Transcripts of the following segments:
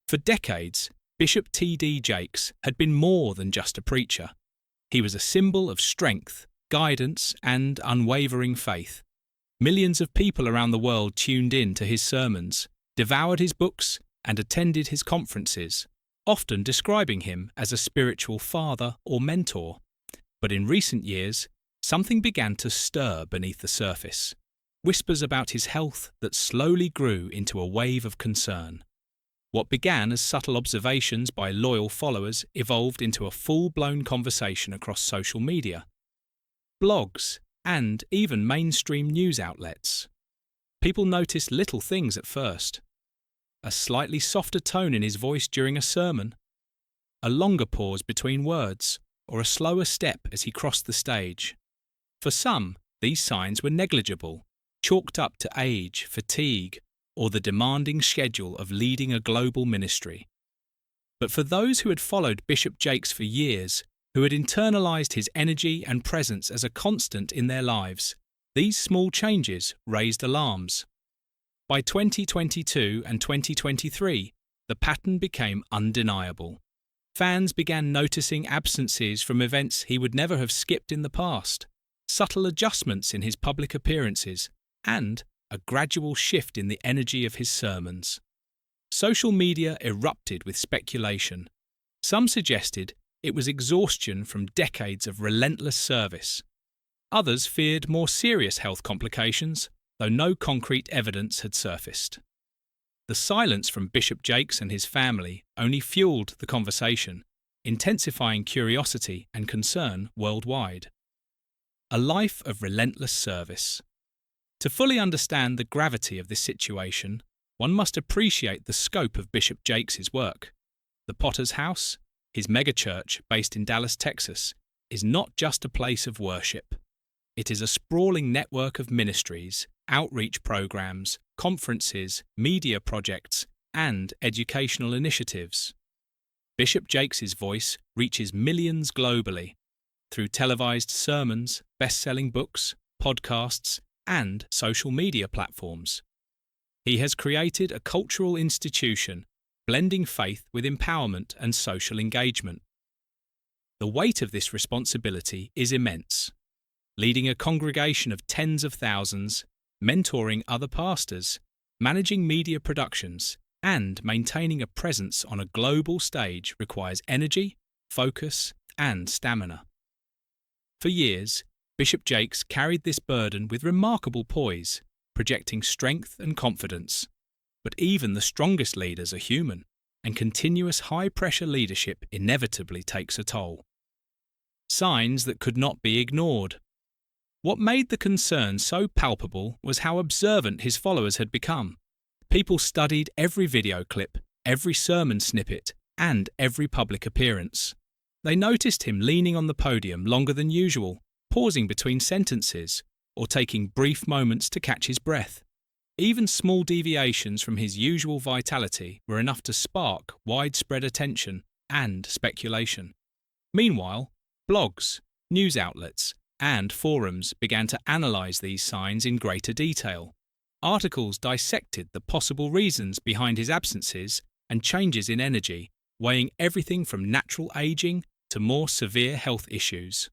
For decades, Bishop T.D. Jakes had been more than just a preacher. He was a symbol of strength, guidance, and unwavering faith. Millions of people around the world tuned in to his sermons, devoured his books, and attended his conferences, often describing him as a spiritual father or mentor. But in recent years, something began to stir beneath the surface. Whispers about his health that slowly grew into a wave of concern. What began as subtle observations by loyal followers evolved into a full-blown conversation across social media, blogs, and even mainstream news outlets. People noticed little things at first. A slightly softer tone in his voice during a sermon, a longer pause between words, or a slower step as he crossed the stage. For some, these signs were negligible, chalked up to age, fatigue, or the demanding schedule of leading a global ministry. But for those who had followed Bishop Jakes for years, who had internalized his energy and presence as a constant in their lives, these small changes raised alarms. By 2022 and 2023, the pattern became undeniable. Fans began noticing absences from events he would never have skipped in the past, subtle adjustments in his public appearances, and a gradual shift in the energy of his sermons. Social media erupted with speculation. Some suggested it was exhaustion from decades of relentless service. Others feared more serious health complications, though no concrete evidence had surfaced. The silence from Bishop Jakes and his family only fueled the conversation, intensifying curiosity and concern worldwide. A life of relentless service. To fully understand the gravity of this situation, one must appreciate the scope of Bishop Jakes' work. The Potter's House, his megachurch based in Dallas, Texas, is not just a place of worship. It is a sprawling network of ministries, outreach programs, conferences, media projects, and educational initiatives. Bishop Jakes' voice reaches millions globally through televised sermons, best-selling books, podcasts, and social media platforms. He has created a cultural institution, blending faith with empowerment and social engagement. The weight of this responsibility is immense. Leading a congregation of tens of thousands, mentoring other pastors, managing media productions, and maintaining a presence on a global stage requires energy, focus, and stamina. For years, Bishop Jakes carried this burden with remarkable poise, projecting strength and confidence. But even the strongest leaders are human, and continuous high-pressure leadership inevitably takes a toll. Signs that could not be ignored. What made the concern so palpable was how observant his followers had become. People studied every video clip, every sermon snippet, and every public appearance. They noticed him leaning on the podium longer than usual, pausing between sentences, or taking brief moments to catch his breath. Even small deviations from his usual vitality were enough to spark widespread attention and speculation. Meanwhile, blogs, news outlets, and forums began to analyze these signs in greater detail. Articles dissected the possible reasons behind his absences and changes in energy, weighing everything from natural aging to more severe health issues.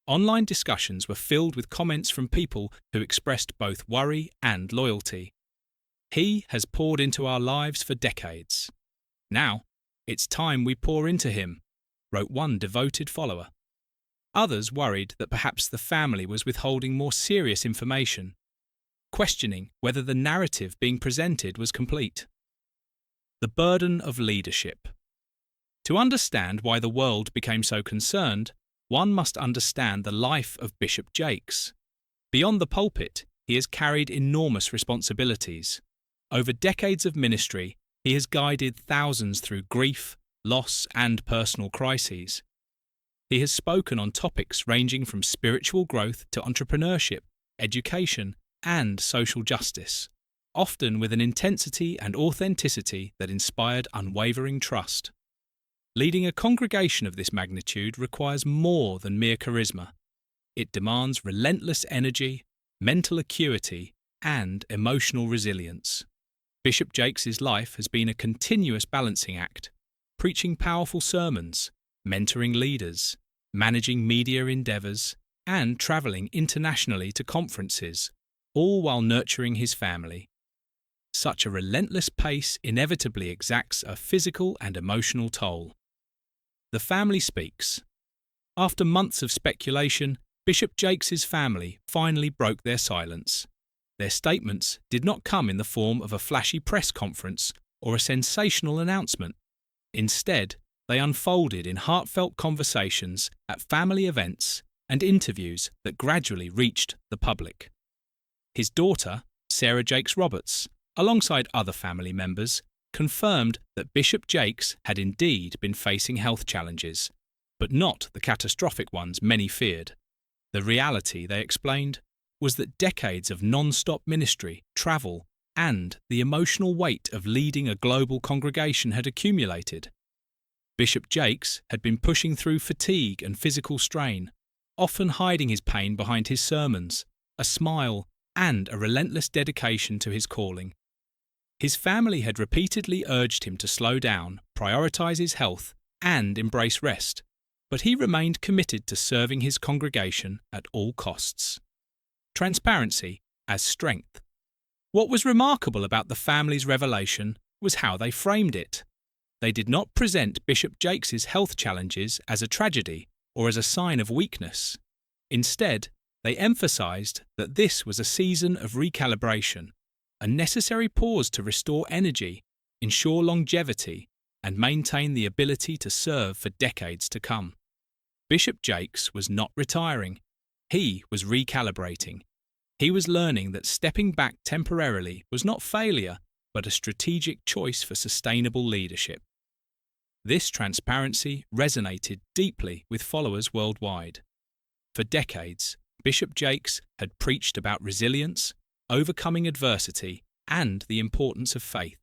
Online discussions were filled with comments from people who expressed both worry and loyalty. He has poured into our lives for decades. Now, it's time we pour into him, wrote one devoted follower. Others worried that perhaps the family was withholding more serious information, questioning whether the narrative being presented was complete. The burden of leadership. To understand why the world became so concerned, one must understand the life of Bishop Jakes. Beyond the pulpit, he has carried enormous responsibilities. Over decades of ministry, he has guided thousands through grief, loss, and personal crises. He has spoken on topics ranging from spiritual growth to entrepreneurship, education, and social justice, often with an intensity and authenticity that inspired unwavering trust. Leading a congregation of this magnitude requires more than mere charisma. It demands relentless energy, mental acuity, and emotional resilience. Bishop Jakes's life has been a continuous balancing act, preaching powerful sermons, mentoring leaders, managing media endeavours, and travelling internationally to conferences, all while nurturing his family. Such a relentless pace inevitably exacts a physical and emotional toll. The family speaks. After months of speculation, Bishop Jakes's family finally broke their silence. Their statements did not come in the form of a flashy press conference or a sensational announcement. Instead, they unfolded in heartfelt conversations at family events and interviews that gradually reached the public. His daughter, Sarah Jakes Roberts, alongside other family members, confirmed that Bishop Jakes had indeed been facing health challenges, but not the catastrophic ones many feared. The reality, they explained, was that decades of non-stop ministry, travel, and the emotional weight of leading a global congregation had accumulated. Bishop Jakes had been pushing through fatigue and physical strain, often hiding his pain behind his sermons, a smile, and a relentless dedication to his calling. His family had repeatedly urged him to slow down, prioritize his health, and embrace rest, but he remained committed to serving his congregation at all costs. Transparency as strength. What was remarkable about the family's revelation was how they framed it. They did not present Bishop Jakes's health challenges as a tragedy or as a sign of weakness. Instead, they emphasized that this was a season of recalibration, a necessary pause to restore energy, ensure longevity, and maintain the ability to serve for decades to come. Bishop Jakes was not retiring. He was recalibrating. He was learning that stepping back temporarily was not failure, but a strategic choice for sustainable leadership. This transparency resonated deeply with followers worldwide. For decades, Bishop Jakes had preached about resilience, overcoming adversity, and the importance of faith.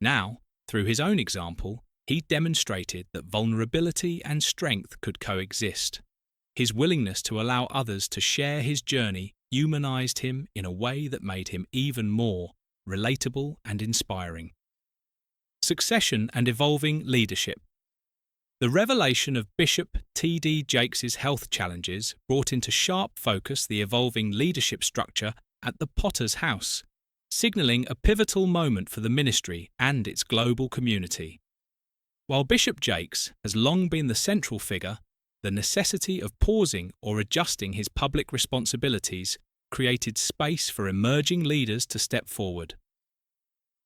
Now, through his own example, he demonstrated that vulnerability and strength could coexist. His willingness to allow others to share his journey humanized him in a way that made him even more relatable and inspiring. Succession and evolving leadership. The revelation of Bishop T.D. Jakes's health challenges brought into sharp focus the evolving leadership structure at the Potter's House, signalling a pivotal moment for the ministry and its global community. While Bishop Jakes has long been the central figure, the necessity of pausing or adjusting his public responsibilities created space for emerging leaders to step forward.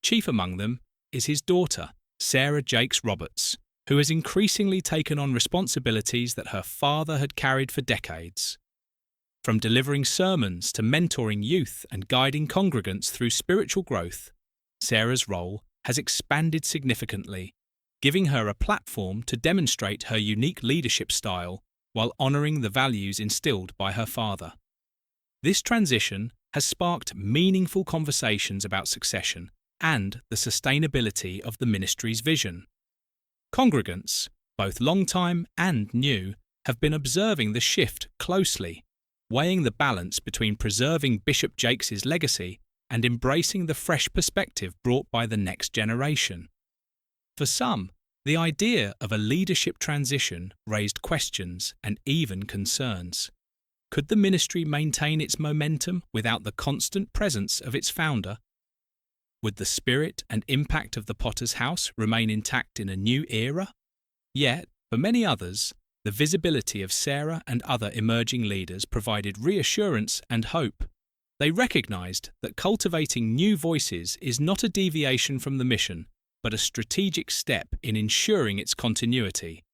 Chief among them is his daughter, Sarah Jakes Roberts, who has increasingly taken on responsibilities that her father had carried for decades. From delivering sermons to mentoring youth and guiding congregants through spiritual growth, Sarah's role has expanded significantly, giving her a platform to demonstrate her unique leadership style while honouring the values instilled by her father. This transition has sparked meaningful conversations about succession and the sustainability of the ministry's vision. Congregants, both long-time and new, have been observing the shift closely, weighing the balance between preserving Bishop Jakes's legacy and embracing the fresh perspective brought by the next generation. For some, the idea of a leadership transition raised questions and even concerns. Could the ministry maintain its momentum without the constant presence of its founder? Would the spirit and impact of the Potter's House remain intact in a new era? Yet, for many others, the visibility of Sarah and other emerging leaders provided reassurance and hope. They recognized that cultivating new voices is not a deviation from the mission, but a strategic step in ensuring its continuity.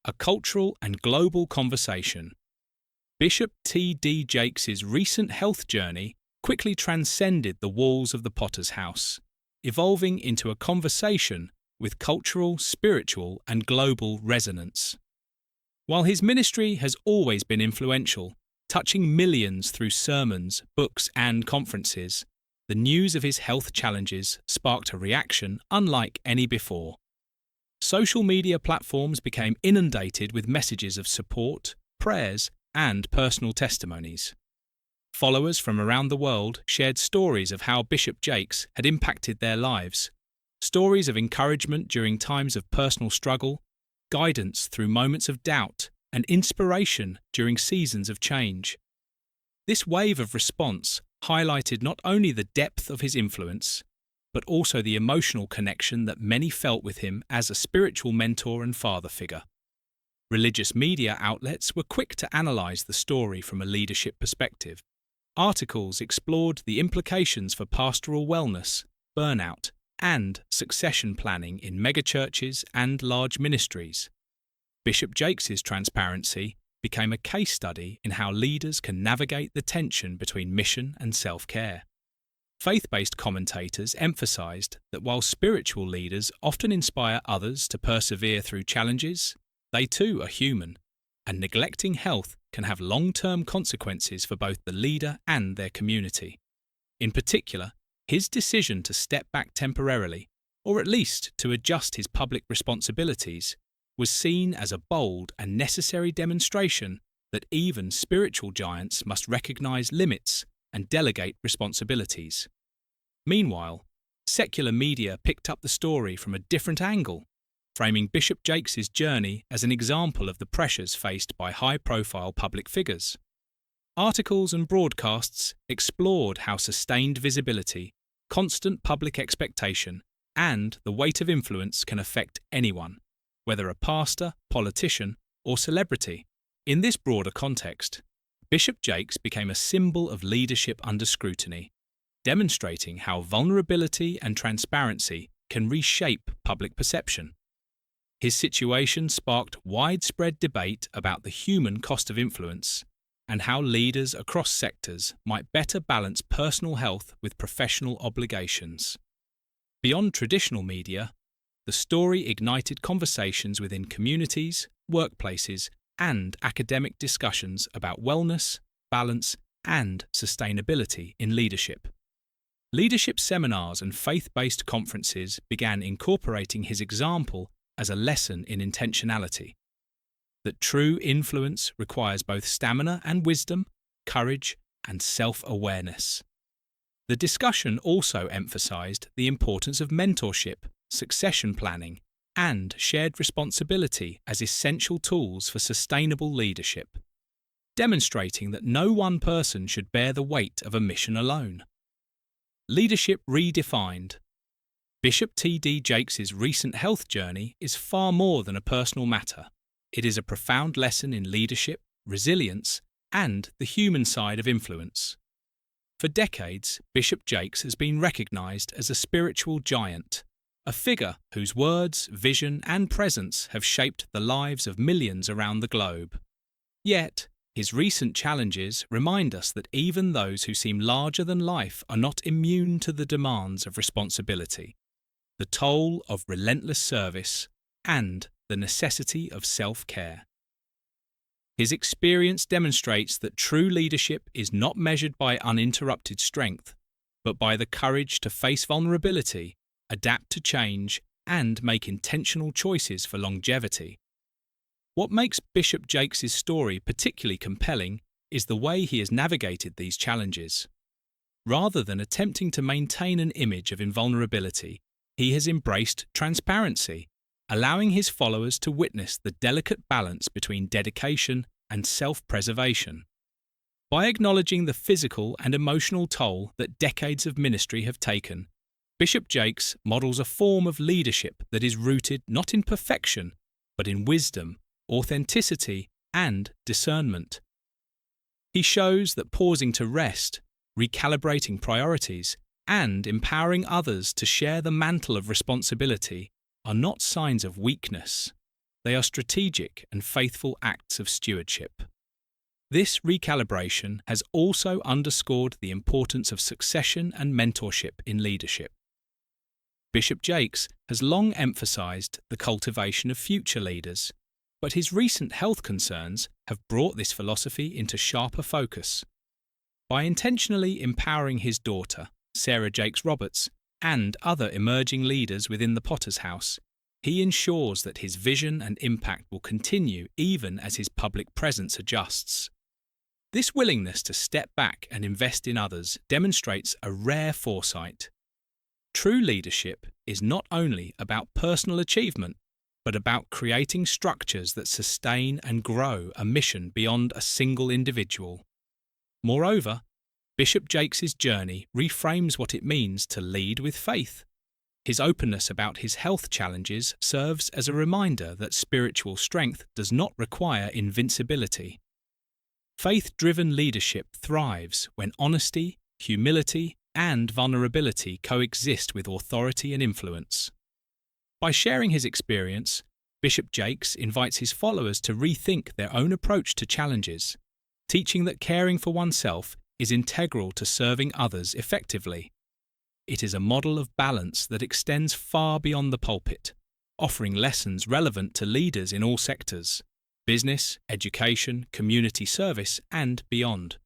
A cultural and global conversation. Bishop T.D. Jakes's recent health journey quickly transcended the walls of the Potter's House, evolving into a conversation with cultural, spiritual, and global resonance. While his ministry has always been influential, touching millions through sermons, books, and conferences, the news of his health challenges sparked a reaction unlike any before. Social media platforms became inundated with messages of support, prayers, and personal testimonies. Followers from around the world shared stories of how Bishop Jakes had impacted their lives, stories of encouragement during times of personal struggle, guidance through moments of doubt, and inspiration during seasons of change. This wave of response highlighted not only the depth of his influence, but also the emotional connection that many felt with him as a spiritual mentor and father figure. Religious media outlets were quick to analyze the story from a leadership perspective. Articles explored the implications for pastoral wellness, burnout, and succession planning in megachurches and large ministries. Bishop Jakes's transparency became a case study in how leaders can navigate the tension between mission and self-care. Faith-based commentators emphasized that while spiritual leaders often inspire others to persevere through challenges, they too are human, and neglecting health can have long-term consequences for both the leader and their community. In particular, his decision to step back temporarily, or at least to adjust his public responsibilities, was seen as a bold and necessary demonstration that even spiritual giants must recognize limits and delegate responsibilities. Meanwhile, secular media picked up the story from a different angle, framing Bishop Jakes's journey as an example of the pressures faced by high-profile public figures. Articles and broadcasts explored how sustained visibility, constant public expectation, and the weight of influence can affect anyone, whether a pastor, politician, or celebrity. In this broader context, Bishop Jakes became a symbol of leadership under scrutiny, demonstrating how vulnerability and transparency can reshape public perception. His situation sparked widespread debate about the human cost of influence and how leaders across sectors might better balance personal health with professional obligations. Beyond traditional media, the story ignited conversations within communities, workplaces, and academic discussions about wellness, balance, and sustainability in leadership. Leadership seminars and faith-based conferences began incorporating his example as a lesson in intentionality, that true influence requires both stamina and wisdom, courage and self-awareness. The discussion also emphasized the importance of mentorship, succession planning, and shared responsibility as essential tools for sustainable leadership, demonstrating that no one person should bear the weight of a mission alone. Leadership redefined. Bishop T.D. Jakes's recent health journey is far more than a personal matter. It is a profound lesson in leadership, resilience, and the human side of influence. For decades, Bishop Jakes has been recognized as a spiritual giant, a figure whose words, vision, and presence have shaped the lives of millions around the globe. Yet, his recent challenges remind us that even those who seem larger than life are not immune to the demands of responsibility, the toll of relentless service, and the necessity of self-care. His experience demonstrates that true leadership is not measured by uninterrupted strength, but by the courage to face vulnerability, adapt to change, and make intentional choices for longevity. What makes Bishop Jakes's story particularly compelling is the way he has navigated these challenges. Rather than attempting to maintain an image of invulnerability, he has embraced transparency, allowing his followers to witness the delicate balance between dedication and self-preservation. By acknowledging the physical and emotional toll that decades of ministry have taken, Bishop Jakes models a form of leadership that is rooted not in perfection, but in wisdom, authenticity, and discernment. He shows that pausing to rest, recalibrating priorities, and empowering others to share the mantle of responsibility are not signs of weakness. They are strategic and faithful acts of stewardship. This recalibration has also underscored the importance of succession and mentorship in leadership. Bishop Jakes has long emphasized the cultivation of future leaders, but his recent health concerns have brought this philosophy into sharper focus. By intentionally empowering his daughter, Sarah Jakes Roberts, and other emerging leaders within the Potter's House, he ensures that his vision and impact will continue even as his public presence adjusts. This willingness to step back and invest in others demonstrates a rare foresight. True leadership is not only about personal achievement, but about creating structures that sustain and grow a mission beyond a single individual. Moreover, Bishop Jakes' journey reframes what it means to lead with faith. His openness about his health challenges serves as a reminder that spiritual strength does not require invincibility. Faith-driven leadership thrives when honesty, humility, and vulnerability coexist with authority and influence. By sharing his experience, Bishop Jakes invites his followers to rethink their own approach to challenges, teaching that caring for oneself is integral to serving others effectively. It is a model of balance that extends far beyond the pulpit, offering lessons relevant to leaders in all sectors: business, education, community service, and beyond.